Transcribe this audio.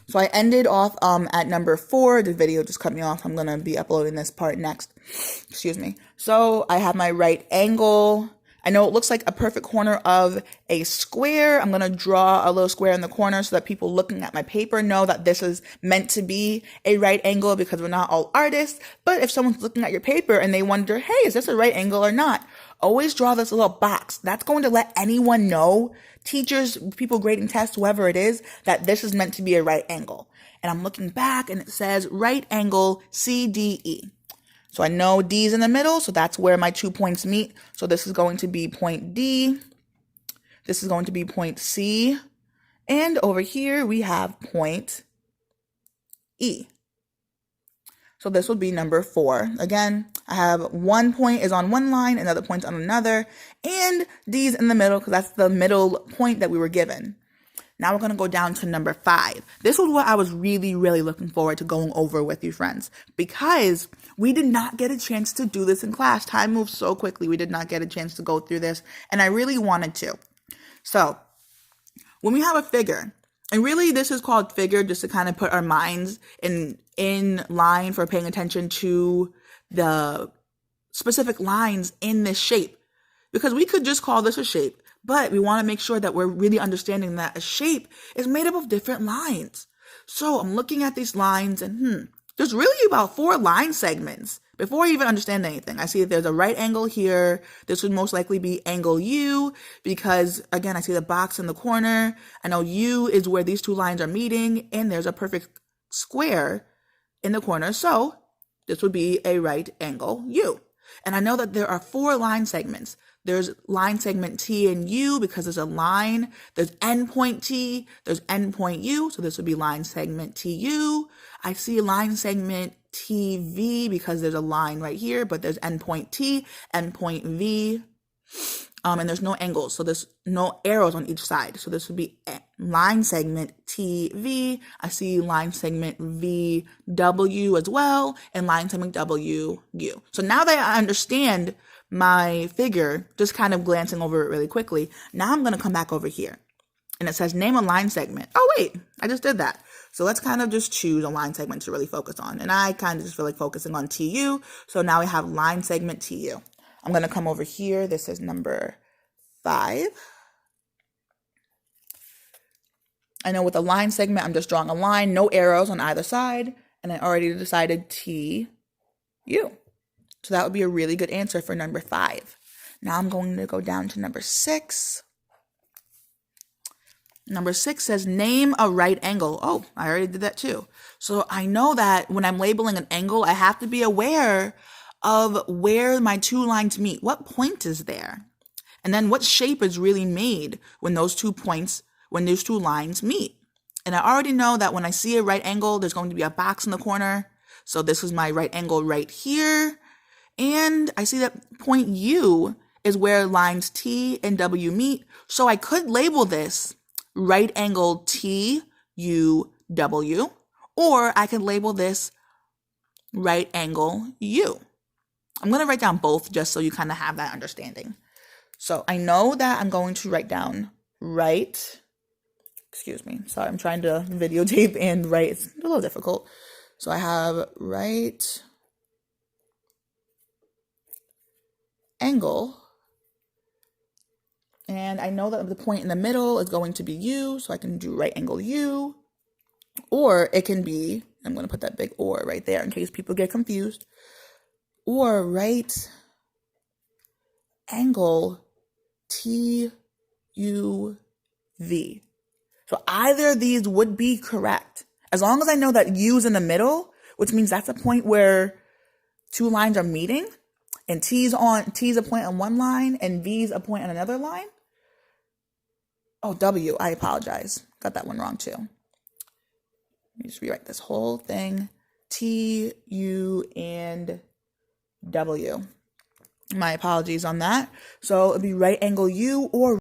So I ended off at number 4. The video just cut me off. I'm going to be uploading this part next. Excuse me. So I have my right angle. I know it looks like a perfect corner of a square. I'm going to draw a little square in the corner so that people looking at my paper know that this is meant to be a right angle, because we're not all artists. But if someone's looking at your paper and they wonder, hey, is this a right angle or not? Always draw this little box. That's going to let anyone know, teachers, people grading tests, whoever it is, that this is meant to be a right angle. And I'm looking back and it says right angle CDE. So I know D is in the middle, so that's where my 2 points meet. So this is going to be point D. This is going to be point C. And over here we have point E. So this would be number 4. Again, I have 1 point is on one line, another point on another, and D is in the middle because that's the middle point that we were given. Now we're going to go down to number 5. This was what I was really, really looking forward to going over with you friends, because we did not get a chance to do this in class. Time moves so quickly. We did not get a chance to go through this, and I really wanted to. So when we have a figure, and really this is called figure just to kind of put our minds in line for paying attention to the specific lines in this shape, because we could just call this a shape. But we want to make sure that we're really understanding that a shape is made up of different lines. So I'm looking at these lines and there's really about 4 line segments before I even understand anything. I see that there's a right angle here. This would most likely be angle U, because again, I see the box in the corner. I know U is where these 2 lines are meeting, and there's a perfect square in the corner. So this would be a right angle U. And I know that there are 4 line segments. There's line segment T and U because there's a line. There's endpoint T. There's endpoint U. So this would be line segment TU. I see line segment TV because there's a line right here, but there's endpoint T, endpoint V. And there's no angles. So there's no arrows on each side. So this would be line segment TV. I see line segment VW as well, and line segment WU. So now that I understand my figure, just kind of glancing over it really quickly, now I'm going to come back over here. And it says name a line segment. Oh, wait, I just did that. So let's kind of just choose a line segment to really focus on. And I kind of just feel like focusing on TU. So now we have line segment TU. I'm going to come over here. This is number 5. I know with a line segment, I'm just drawing a line, no arrows on either side. And I already decided TU. So that would be a really good answer for number 5. Now I'm going to go down to number 6. Number 6 says name a right angle. Oh, I already did that too. So I know that when I'm labeling an angle, I have to be aware of where my 2 lines meet. What point is there? And then what shape is really made when those 2 points, when those 2 lines meet. And I already know that when I see a right angle, there's going to be a box in the corner. So this is my right angle right here. And I see that point U is where lines T and W meet. So I could label this right angle TUW, or I could label this right angle U. I'm going to write down both just so you kind of have that understanding. So I know that I'm going to write down sorry, I'm trying to videotape and write. It's a little difficult. So I have right angle, and I know that the point in the middle is going to be U, so I can do right angle U, or it can be, I'm going to put that big or right there in case people get confused, or right angle TUV. So either of these would be correct. As long as I know that U is in the middle, which means that's a point where 2 lines are meeting, and T's a point on one line, and V's a point on another line. Oh, W, I apologize. Got that one wrong too. Let me just rewrite this whole thing. T, U, and W. My apologies on that. So it'd be right angle U or